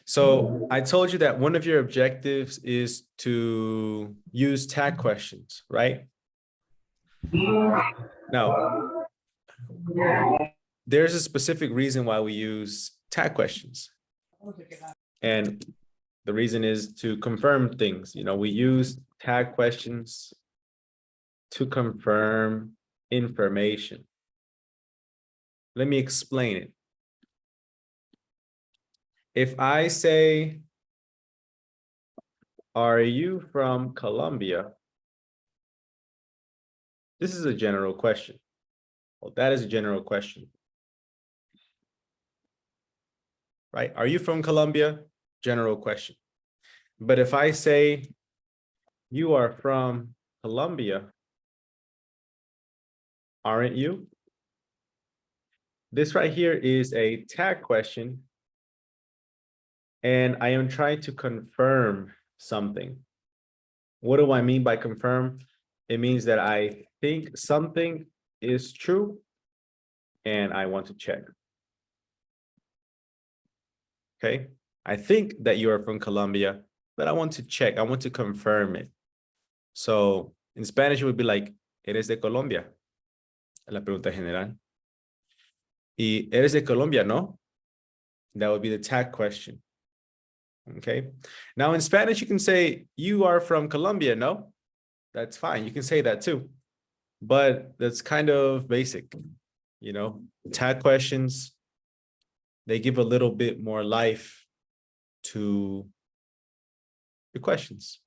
So I told you that one of your objectives is to use tag questions, right? Now, there's a specific reason why we use tag questions. And the reason is to confirm things. You know, we use tag questions to confirm information. Let me explain it. If I say, are you from Colombia? This is a general question. Well, that is a general question. Right? Are you from Colombia? General question. But if I say, you are from Colombia, aren't you? This right here is a tag question, and I am trying to confirm something. What do I mean by confirm? It means that I think something is true, and I want to check. Okay, I think that you are from Colombia, but I want to check. I want to confirm it. So in Spanish, it would be like, ¿eres de Colombia? La pregunta general. Y ¿eres de Colombia, no? That would be the tag question. Okay. Now in Spanish, you can say, you are from Colombia, no? That's fine. You can say that too. But that's kind of basic, you know, tag questions. They give a little bit more life to your questions.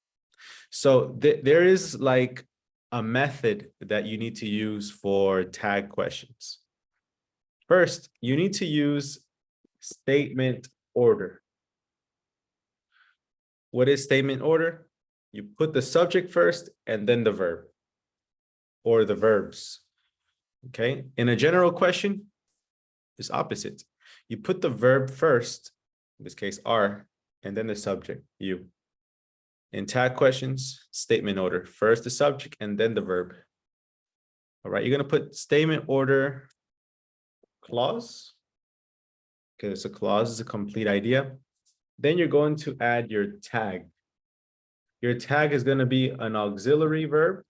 So there is like a method that you need to use for tag questions. First, you need to use statement order. What is statement order? You put the subject first and then the verb or the verbs. Okay. In a general question, it's opposite. You put the verb first, in this case, are, and then the subject, you. In tag questions, statement order, first the subject and then the verb. All right, you're going to put statement order clause, because a clause is a complete idea. Then you're going to add your tag. Your tag is going to be an auxiliary verb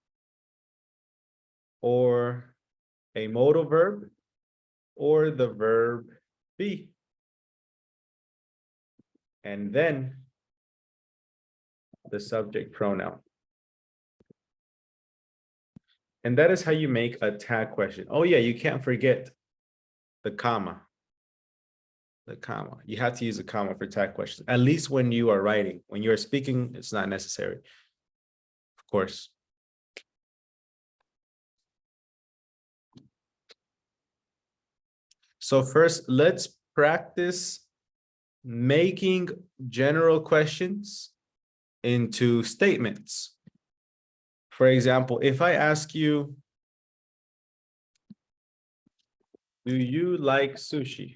or a modal verb or the verb be. And then the subject pronoun. And that is how you make a tag question. Oh yeah, you can't forget the comma. The comma. You have to use a comma for tag questions, at least when you are writing. When you are speaking, it's not necessary. Of course. So first, let's practice making general questions into statements. For example, if I ask you, do you like sushi?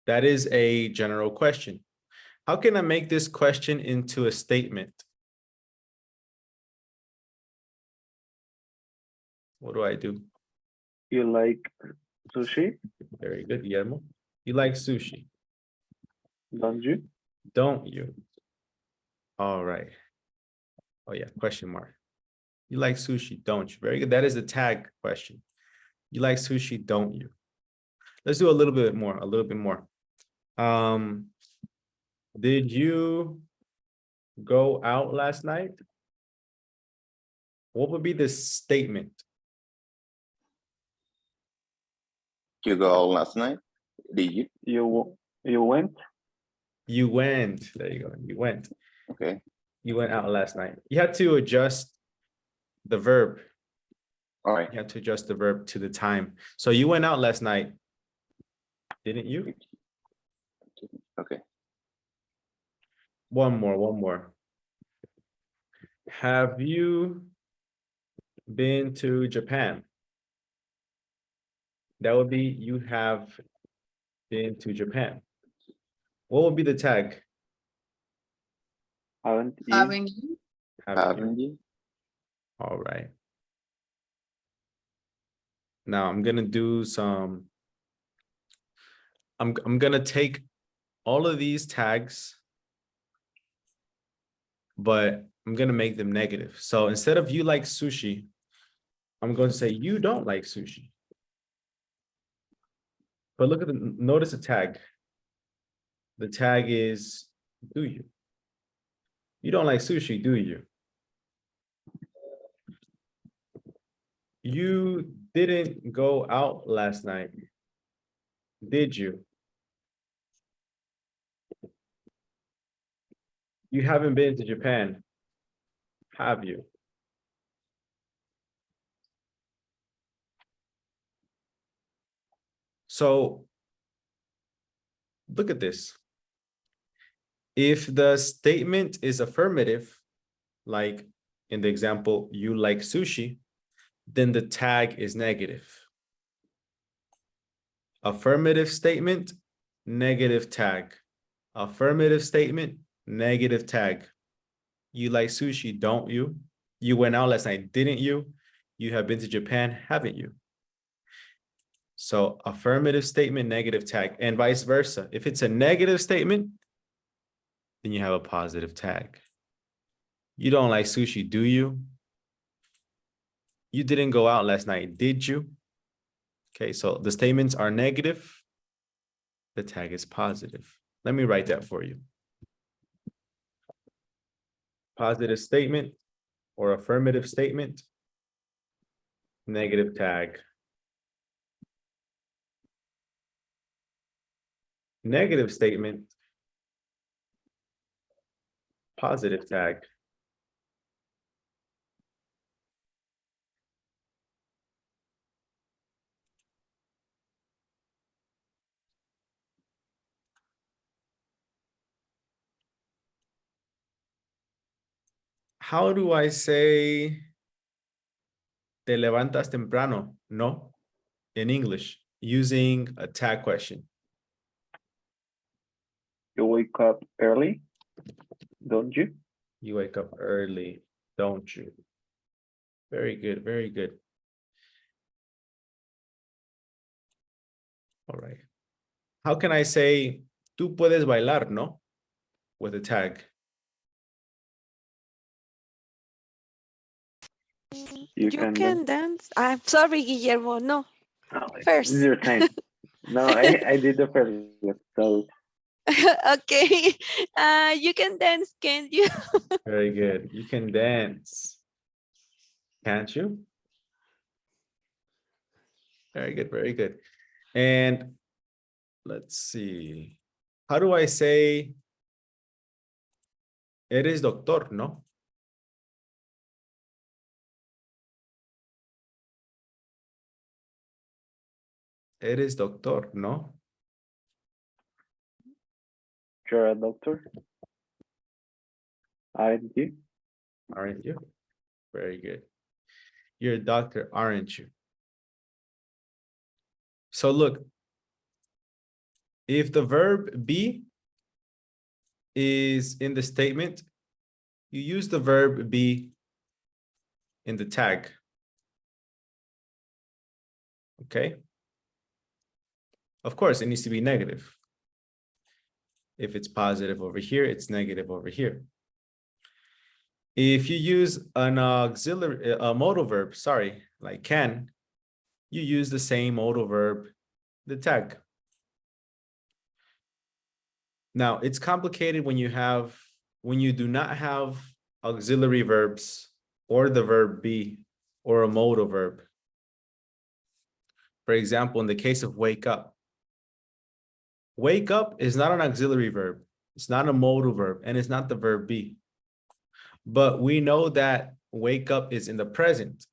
That is a general question. How can I make this question into a statement? What do I do? You like sushi, Very good, Guillermo. You like sushi, don't you? don't you? All right. Oh yeah, question mark. You like sushi, don't you? Very good. That is a tag question. You like sushi, don't you? Let's do a little bit more, a little bit more. Did you go out last night? What would be the statement? You go out last night? Did you? You went? You went. There you go. You went. Okay. You went out last night. You had to adjust the verb. All right. You have to adjust the verb to the time. So you went out last night, didn't you? Okay. One more. Have you been to Japan? That would be you have been to Japan. What would be the tag? Haven't you? Haven't you? Haven't you? All right. Now I'm gonna do some I'm gonna take all of these tags, but I'm gonna make them negative. So instead of you like sushi, I'm going to say you don't like sushi. But look at notice the tag. The tag is, do you? You don't like sushi, do you? You didn't go out last night, did you? You haven't been to Japan, have you? So look at this. If the statement is affirmative, like in the example, you like sushi, then the tag is negative. Affirmative statement, negative tag. Affirmative statement, negative tag. You like sushi, don't you? You went out last night, didn't you? You have been to Japan, haven't you? So affirmative statement, negative tag, and vice versa. If it's a negative statement, then you have a positive tag. You don't like sushi, do you? You didn't go out last night, did you? Okay, so the statements are negative. The tag is positive. Let me write that for you. Positive statement or affirmative statement, negative tag. Negative statement, positive tag. How do I say te levantas temprano? No, in English, using a tag question. You wake up early, don't you? You wake up early, don't you? Very good, very good. All right. How can I say tú puedes bailar, no? With a tag. You can dance. I'm sorry, Guillermo. No, Oh, first. it's your time. No, I did the first one. So Okay. You can dance, can you? Very good. You can dance. Can't you? Very good, very good. And let's see. How do I say eres doctor, no? Eres doctor, no? you're a doctor, aren't you? Aren't you? Very good. You're a doctor, aren't you? So look, if the verb be is in the statement, you use the verb be in the tag. Okay? Of course, it needs to be negative. If it's positive over here, it's negative over here. If you use an auxiliary, a modal verb, sorry, like can, you use the same modal verb, the tag. Now, it's complicated when you do not have auxiliary verbs or the verb be or a modal verb. For example, in the case of wake up is not an auxiliary verb. It's not a modal verb, and it's not the verb be. But we know that wake up is in the present.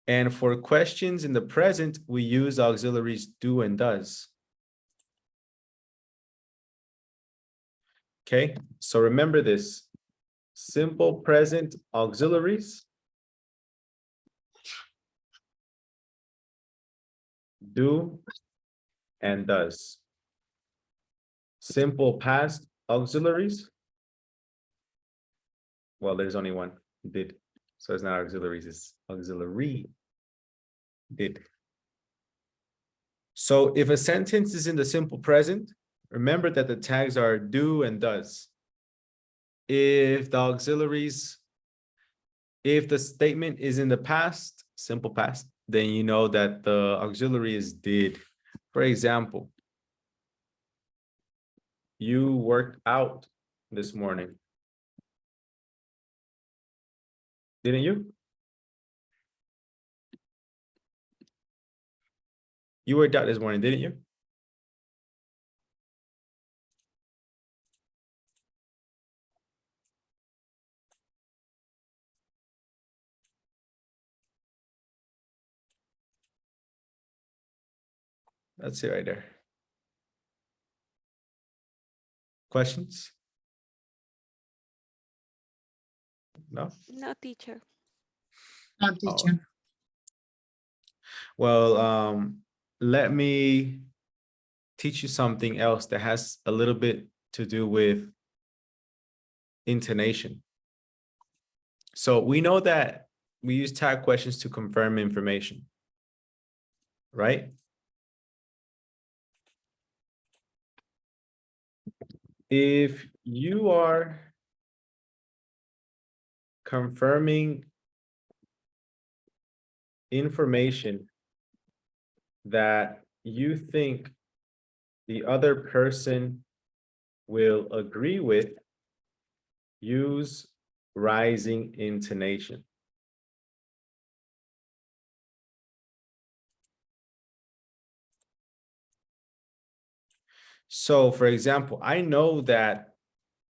And for questions in the present, we use auxiliaries do and does. Okay, so remember this. Simple present auxiliaries do and does. Simple past auxiliaries, well, there's only one, did. So it's not auxiliaries, it's auxiliary, did. So if a sentence is in the simple present, remember that the tags are do and does. If the auxiliaries, if the statement is in the past, simple past, then you know that the auxiliary is did. For example, you worked out this morning. Didn't you? You worked out this morning, didn't you? That's it right there. Questions? No? No, teacher. No, Oh. teacher. Well, let me teach you something else that has a little bit to do with intonation. So we know that we use tag questions to confirm information, right? If you are confirming information that you think the other person will agree with, use rising intonation. So for example, I know that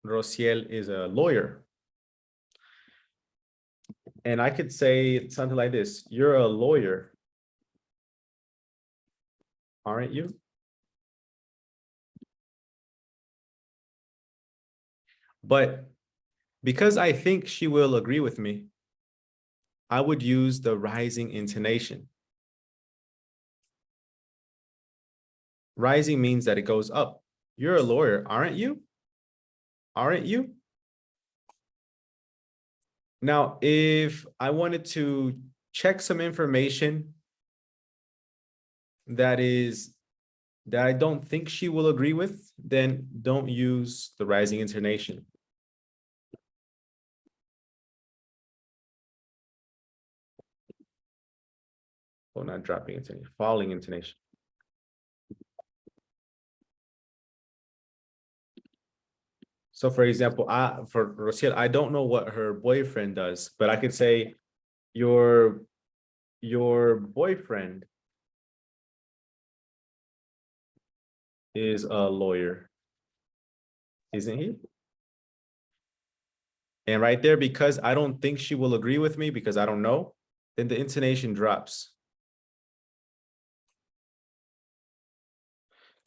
Rociel is a lawyer. And I could say something like this: you're a lawyer, aren't you? But because I think she will agree with me, I would use the rising intonation. Rising means that it goes up. You're a lawyer, aren't you? Aren't you? Now, if I wanted to check some information that I don't think she will agree with, then don't use the rising intonation. Oh, not dropping intonation, falling intonation. So for example, for Rociel, I don't know what her boyfriend does, but I could say your boyfriend is a lawyer, isn't he? And right there, because I don't think she will agree with me because I don't know, then the intonation drops.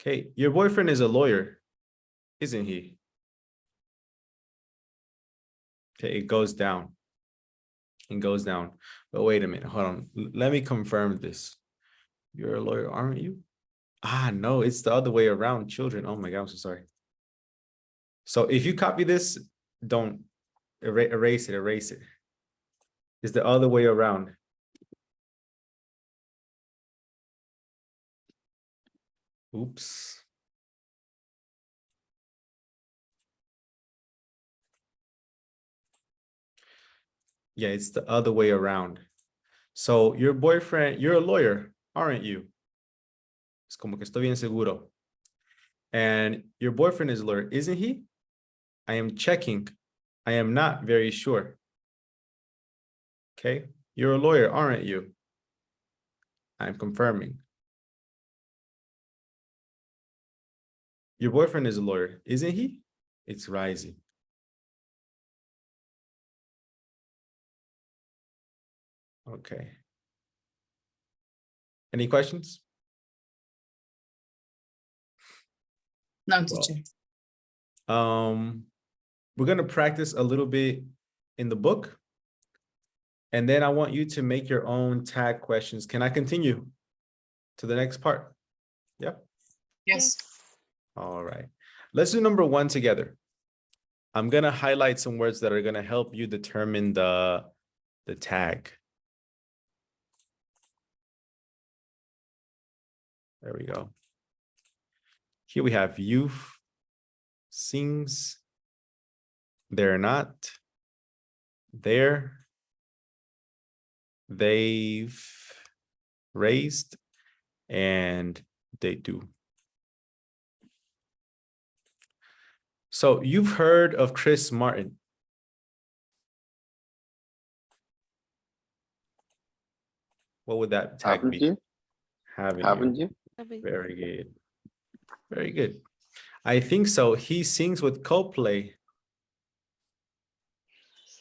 Okay, your boyfriend is a lawyer, isn't he? Okay, it goes down. It goes down. But wait a minute, hold on. Let me confirm this. You're a lawyer, aren't you? Ah, no, it's the other way around, children. Oh my God, I'm so sorry. So if you copy this, don't erase it. It's the other way around. Oops. Yeah, it's the other way around. So your boyfriend, you're a lawyer, aren't you? Es como que estoy bien seguro. And your boyfriend is a lawyer, isn't he? I am checking. I am not very sure. Okay, you're a lawyer, aren't you? I'm confirming. Your boyfriend is a lawyer, isn't he? It's rising. Okay. Any questions? No, teacher. We're gonna practice a little bit in the book. And then I want you to make your own tag questions. Can I continue to the next part? Yep. Yes. All right. Let's do number 1 together. I'm gonna highlight some words that are gonna help you determine the tag. There we go. Here we have youth sings. They're not. They're. They've raised. And they do. So you've heard of Chris Martin. What would that tag Haven't be? you? Haven't you? Very good. Very good. I think so. He sings with Coldplay,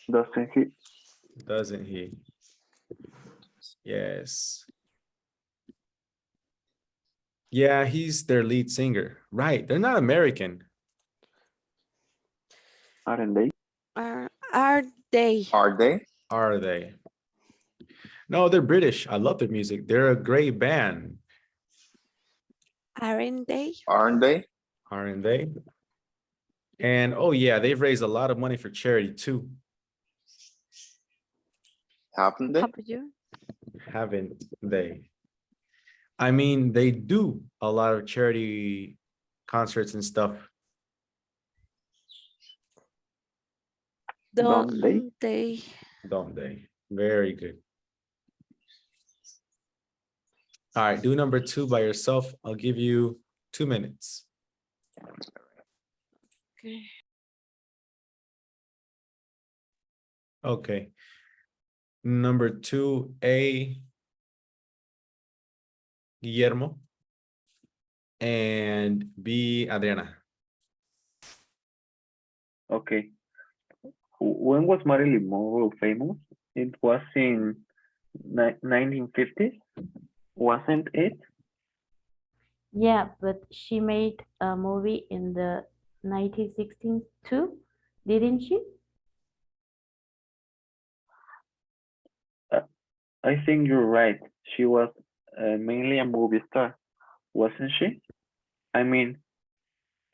Doesn't he? doesn't he? Yes. Yeah, he's their lead singer. Right. They're not American. Aren't they? Are they? Are they? Are they? No, they're British. I love their music. They're a great band, Aren't they? Aren't they? aren't they? And oh yeah, they've raised a lot of money for charity too, Haven't they? How about you? haven't they? I mean, they do a lot of charity concerts and stuff. Don't they? They? Don't they? Very good. All right, do number 2 by yourself. I'll give you 2 minutes. Okay. Okay. Number 2A, Guillermo. And B, Adriana. Okay. When was Marilyn Monroe famous? It was in 1950s, wasn't it? Yeah, but she made a movie in the 1960s too, didn't she? I think you're right. She was mainly a movie star, wasn't she? I mean,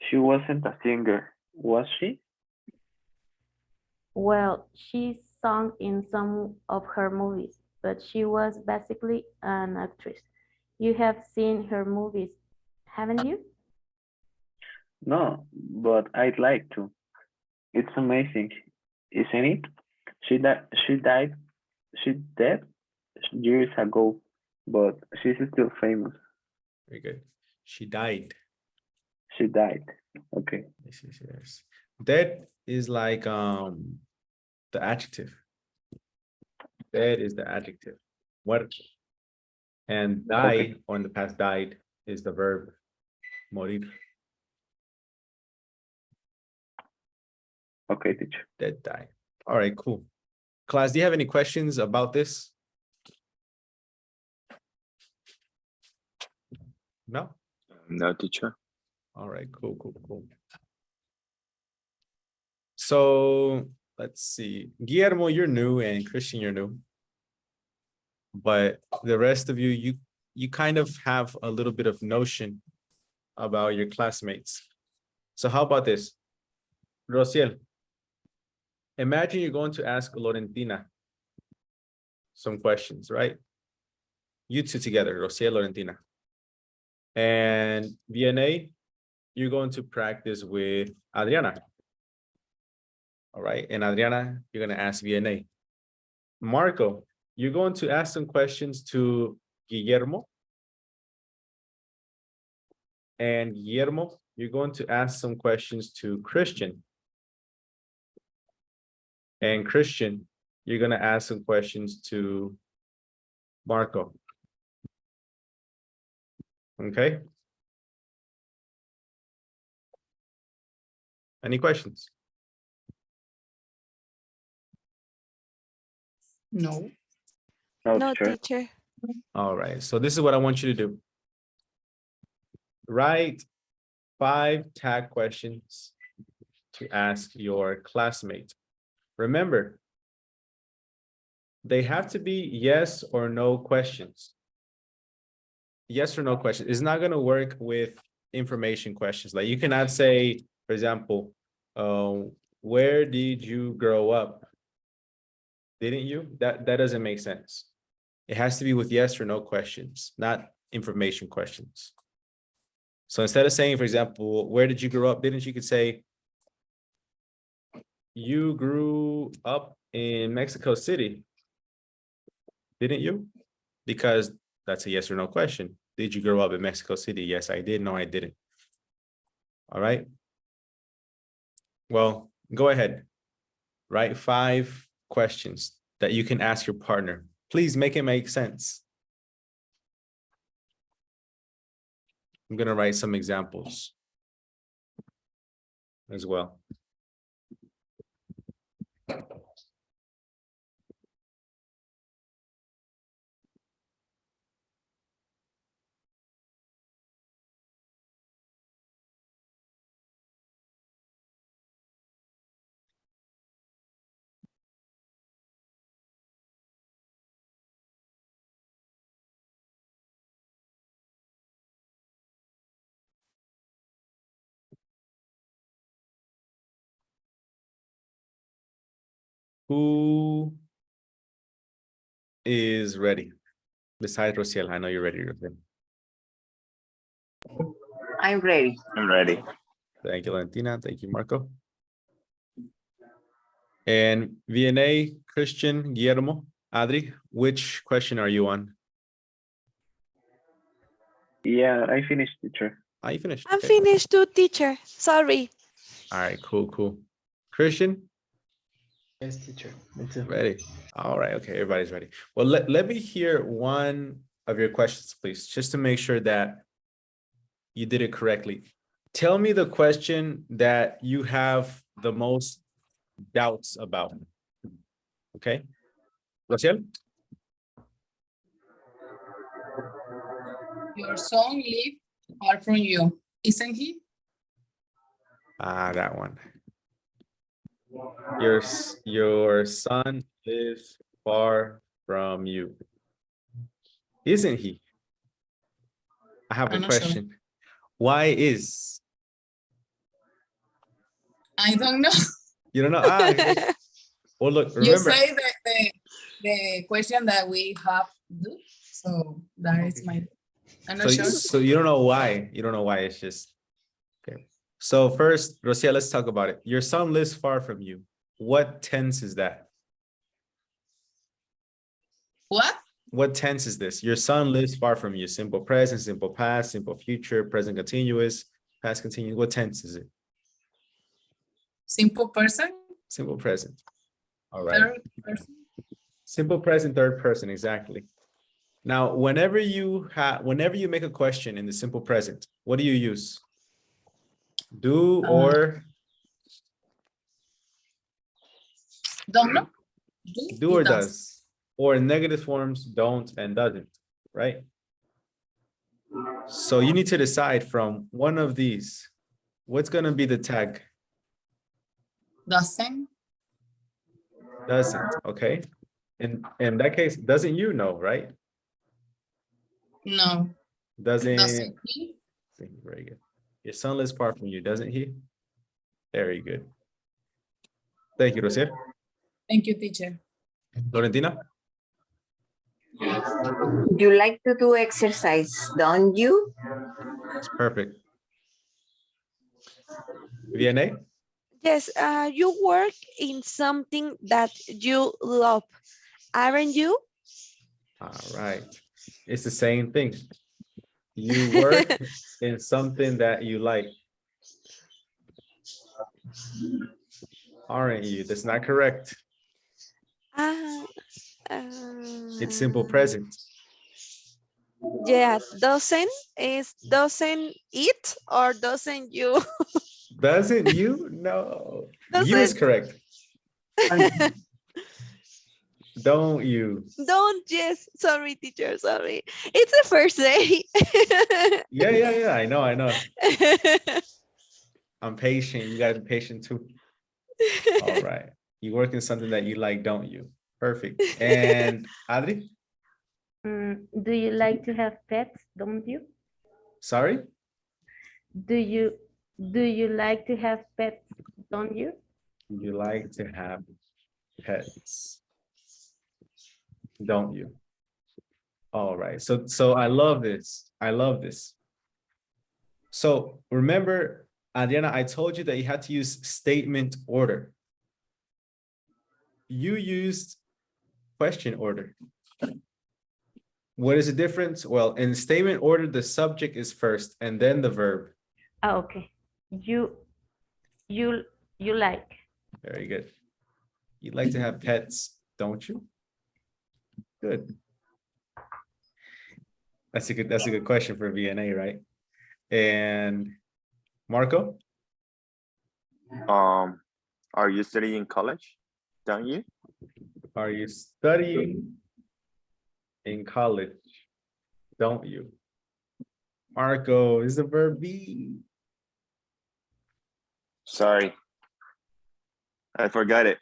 she wasn't a singer, was she? Well, she sung in some of her movies, but she was basically an actress. You have seen her movies, haven't you? No, but I'd like to. It's amazing, isn't it? She died years ago, but she's still famous. Very good. She died. She died. Okay. Yes. Dead is like the adjective. Dead is the adjective. Muerto. And die, Okay. or in the past died, is the verb morir. Okay, teacher. Dead, die. All right, cool. Class, do you have any questions about this? No? No, teacher. All right, cool. So let's see. Guillermo, you're new, and Christian, you're new. But the rest of you, you kind of have a little bit of notion about your classmates. So how about this? Rociel, imagine you're going to ask Lorentina some questions, right? You two together, Rociel, Lorentina. And VNA, you're going to practice with Adriana. All right, and Adriana, you're going to ask VNA. Marco, you're going to ask some questions to Guillermo. And Guillermo, you're going to ask some questions to Christian. And Christian, you're going to ask some questions to Marco. Okay? Any questions? No. No, No, teacher. teacher. All right, so this is what I want you to do. Write 5 tag questions to ask your classmate. Remember, they have to be yes or no questions. Yes or no question. It's not going to work with information questions. Like you cannot say, for example, where did you grow up? Didn't you? That doesn't make sense. It has to be with yes or no questions, not information questions. So instead of saying, for example, where did you grow up? Didn't you could say, you grew up in Mexico City, didn't you? Because that's a yes or no question. Did you grow up in Mexico City? Yes, I did. No, I didn't. All right. Well, go ahead. Write 5 questions that you can ask your partner. Please make it make sense. I'm going to write some examples as well. Who is ready? Besides Rociel, I know you're ready, Rociel. I'm ready. I'm ready. Thank you, Valentina. Thank you, Marco. And VNA, Christian, Guillermo, Adri, which question are you on? Yeah, I finished, teacher. You finished. I'm Okay. finished too, teacher. Sorry. All right, cool. Christian, Yes, teacher. Me too. ready. All right, okay, everybody's ready. Well, let me hear one of your questions, please, just to make sure that you did it correctly. Tell me the question that you have the most doubts about. Okay, Rociel? Your son live far from you, isn't he? That one. Your son lives far from you, isn't he? I have a I'm not sure. question. Why is? I don't know. You don't know? Okay. Well, look, You remember. say the question that we have to do, so that is my. I'm not sure. So you don't know why. You don't know why. It's just okay. So first, Rocia, let's talk about it. Your son lives far from you. What tense is that? What? What tense is this? Your son lives far from you. Simple present, simple past, simple future, present continuous, past continuous. What tense is it? Simple person? Simple present. All right. Third person? Simple present, third person, exactly. Now, whenever you make a question in the simple present, what do you use? Do or Don't know. do or does, or in negative forms, don't and doesn't, right? So you need to decide from one of these. What's going to be the tag? Doesn't. Doesn't, okay? In that case, doesn't you know, right? No. Doesn't He? very good. Your son lives far from you, doesn't he? Very good. Thank you, Rosia. Thank you, teacher. Florentina? You like to do exercise, don't you? It's perfect. VNA? Yes, you work in something that you love, aren't you? All right. It's the same thing. You work in something that you like. Aren't you? That's not correct. It's simple present. Yeah, doesn't it or doesn't you? Doesn't you? No. You is Doesn't- correct. Don't you? Don't, yes. Sorry, teacher, sorry. It's the first day. Yeah. I know. I'm patient. You guys are patient too. All right. You work in something that you like, don't you? Perfect. And Adri? Do you like to have pets, don't you? Sorry? Do you like to have pets, don't you? You like to have pets, don't you? All right. So I love this. So remember, Adriana, I told you that you had to use statement order. You used question order. What is the difference? Well, in statement order, the subject is first and then the verb. Ah, okay. You like. Very good. You'd like to have pets, don't you? Good. That's a good question for VNA, right? And Marco, Are you studying in college? Don't you? are you studying in college? Don't you? Marco, is the verb be? Sorry. I forgot it.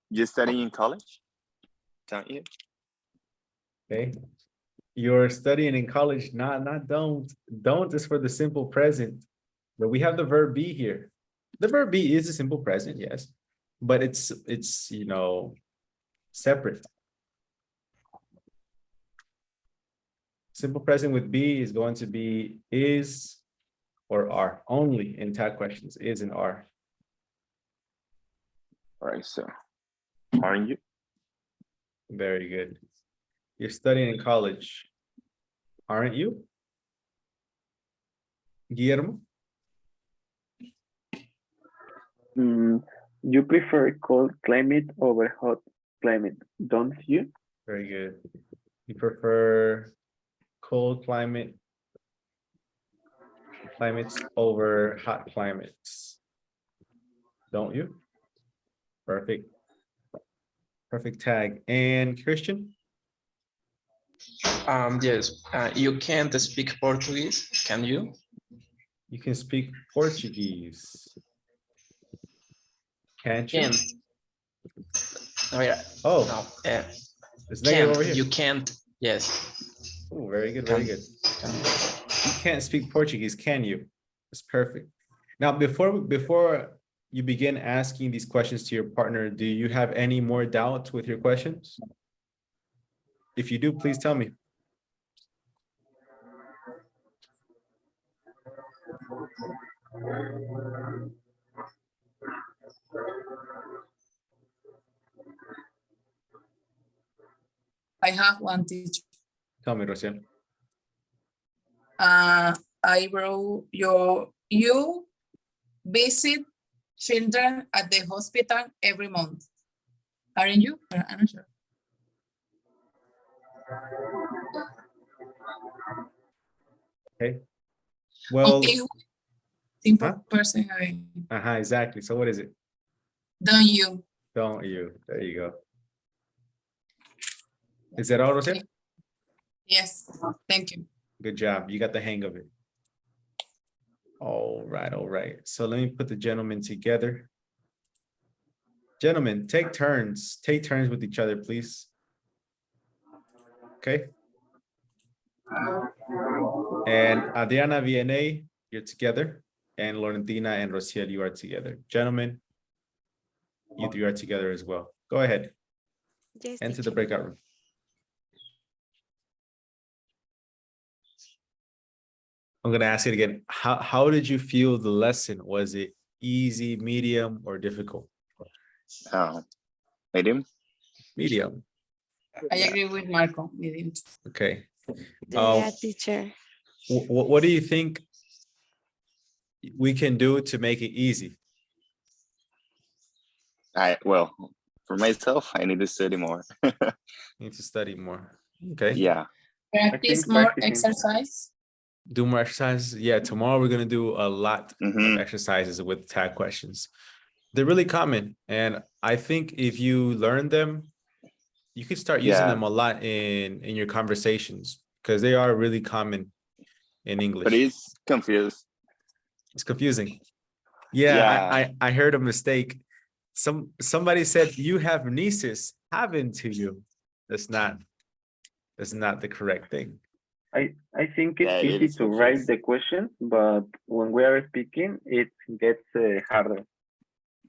You studying in college? Don't you? Okay. You're studying in college, not don't. Don't is for the simple present. But we have the verb be here. The verb be is a simple present, yes. But it's you know, separate. Simple present with be is going to be is or are only in tag questions, is and are. All right, so aren't you? Very good. You're studying in college, aren't you? Guillermo? You prefer cold climate over hot climate, don't you? Very good. You prefer cold climates over hot climates, don't you? Perfect. Perfect tag. And Christian? Yes. You can't speak Portuguese, can you? You can speak Portuguese. Can't you? Can't. Oh yeah. Oh, No. it's negative over Can't. here. You can't. Yes. Oh, very good, very good. You can't speak Portuguese, can you? It's perfect. Now, before you begin asking these questions to your partner, do you have any more doubts with your questions? If you do, please tell me. I have one teacher. Tell me, Rociel. I wrote you visit children at the hospital every month. Aren't you? I'm not sure. Okay. Well, Okay. Simple Huh? person. exactly. So what is it? Don't you? Don't you? There you go. Is that all, Rociel? Yes. Thank you. Good job. You got the hang of it. All right, all right. So let me put the gentlemen together. Gentlemen, take turns. Take turns with each other, please. Okay. And Adriana, VNA, you're together. And Laurentina and Rociel, you are together. Gentlemen, you three are together as well. Go ahead. Yes, Enter the teacher. breakout room. I'm gonna ask it again. How did you feel the lesson? Was it easy, medium, or difficult? Medium? Medium. I agree with Marco. Medium. Okay. Yeah, teacher. What do you think we can do to make it easy? Well, for myself, I need to study more. Need to study more. Okay. Yeah. Practice think more practicing. exercise. Do more exercises. Yeah, tomorrow we're gonna do a lot of Mhm. exercises with tag questions. They're really common, and I think if you learn them, you can start using Yeah. them a lot in your conversations because they are really common in English. But it's confused. It's confusing. Yeah, I heard a mistake. Somebody said you have nieces happen to you. That's not the correct thing. I think it's Yeah, it easy is to write confused. the questions, but when we are speaking, it gets harder.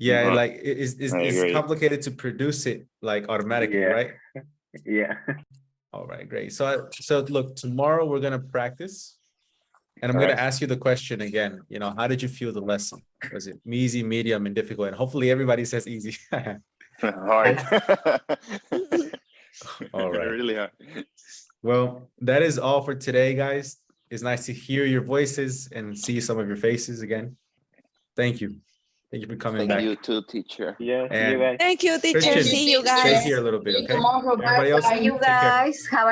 Yeah, Mhm. like I it's agree. complicated to produce it like automatically, Yeah. right? Yeah. All right, great. So look, tomorrow we're gonna practice, And I'm gonna Alright. ask you the question again, how did you feel the lesson? Was it easy, medium, and difficult? And hopefully everybody says easy. Hard. All right. Really hard. Well, that is all for today, guys. It's nice to hear your voices and see some of your faces again. Thank you. Thank you for coming Thank back. you too, teacher. Yeah, see And you guys. Thank you, teacher. Christian, See you stay guys. here a little bit, See you okay? tomorrow. Everybody else, Bye. Bye, you take care. guys. Have a